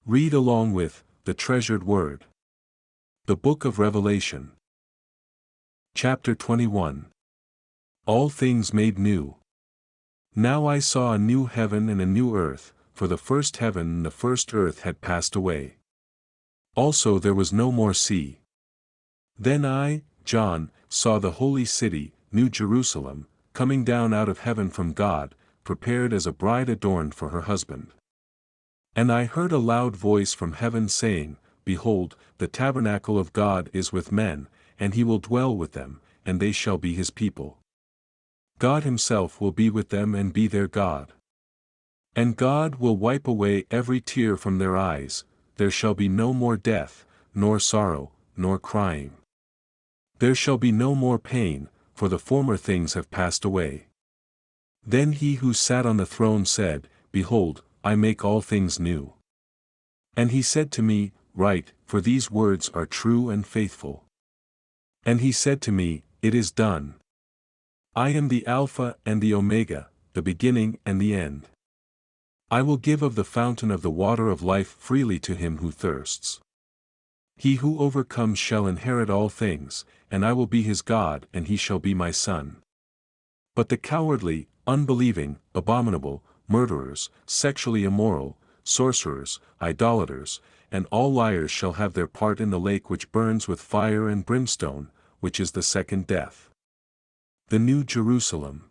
Read along with the treasured word. The Book of Revelation. Chapter 21. All things made new. Now I saw a new heaven and a new earth, for the first heaven and the first earth had passed away. Also there was no more sea. Then I, John, saw the holy city, New Jerusalem, coming down out of heaven from God, prepared as a bride adorned for her husband. And I heard a loud voice from heaven saying, Behold, the tabernacle of God is with men, and he will dwell with them, and they shall be his people. God himself will be with them and be their God. And God will wipe away every tear from their eyes, there shall be no more death, nor sorrow, nor crying. There shall be no more pain, for the former things have passed away. Then he who sat on the throne said, Behold, I make all things new. And he said to me, Write, for these words are true and faithful. And he said to me, It is done. I am the Alpha and the Omega, the beginning and the end. I will give of the fountain of the water of life freely to him who thirsts. He who overcomes shall inherit all things, and I will be his God and he shall be my son. But the cowardly, unbelieving, abominable, murderers, sexually immoral, sorcerers, idolaters, and all liars shall have their part in the lake which burns with fire and brimstone, which is the second death. The New Jerusalem.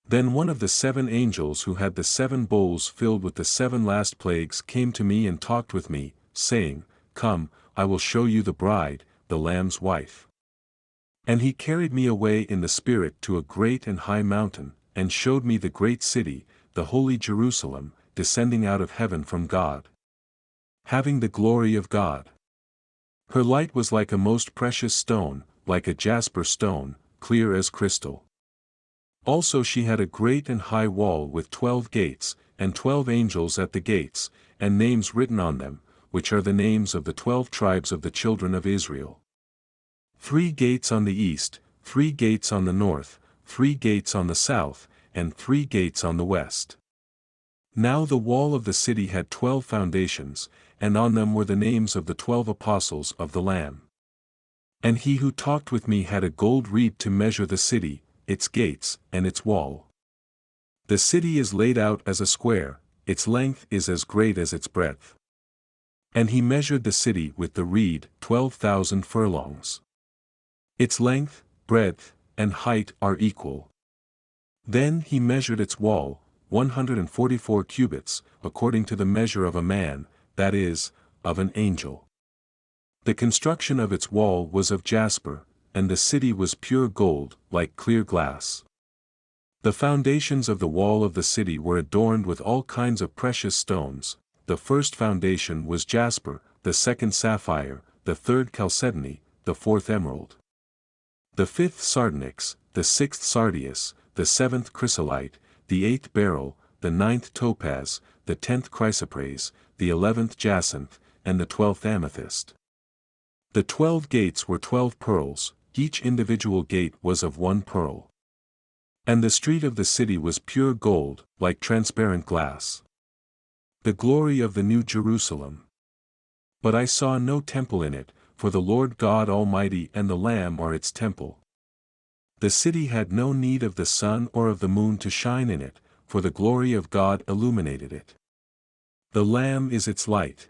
Then one of the 7 angels who had the 7 bowls filled with the 7 last plagues came to me and talked with me, saying, Come, I will show you the bride, the Lamb's wife. And he carried me away in the Spirit to a great and high mountain, and showed me the great city, the holy Jerusalem, descending out of heaven from God, having the glory of God. Her light was like a most precious stone, like a jasper stone, clear as crystal. Also she had a great and high wall with 12 gates, and 12 angels at the gates, and names written on them, which are the names of the 12 tribes of the children of Israel. 3 gates on the east, 3 gates on the north, 3 gates on the south, and 3 gates on the west. Now the wall of the city had 12 foundations, and on them were the names of the 12 apostles of the Lamb. And he who talked with me had a gold reed to measure the city, its gates, and its wall. The city is laid out as a square, its length is as great as its breadth. And he measured the city with the reed, 12,000 furlongs. Its length, breadth, and height are equal. Then he measured its wall, 144 cubits, according to the measure of a man, that is, of an angel. The construction of its wall was of jasper, and the city was pure gold, like clear glass. The foundations of the wall of the city were adorned with all kinds of precious stones. The first foundation was jasper, the second sapphire, the third chalcedony, the fourth emerald, the fifth sardonyx, the sixth sardius, the seventh chrysolite, the 8th beryl, the 9th topaz, the 10th chrysoprase, the 11th jacinth, and the 12th amethyst. The 12 gates were 12 pearls, each individual gate was of 1 pearl. And the street of the city was pure gold, like transparent glass. The glory of the New Jerusalem. But I saw no temple in it, for the Lord God Almighty and the Lamb are its temple. The city had no need of the sun or of the moon to shine in it, for the glory of God illuminated it. The Lamb is its light.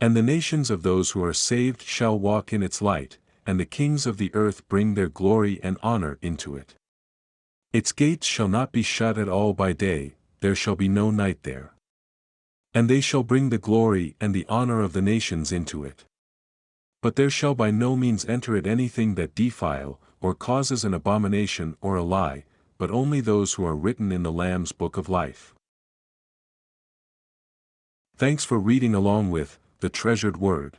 And the nations of those who are saved shall walk in its light, and the kings of the earth bring their glory and honor into it. Its gates shall not be shut at all by day, there shall be no night there. And they shall bring the glory and the honor of the nations into it. But there shall by no means enter it anything that defile, or causes an abomination or a lie, but only those who are written in the Lamb's book of life. Thanks for reading along with the treasured word.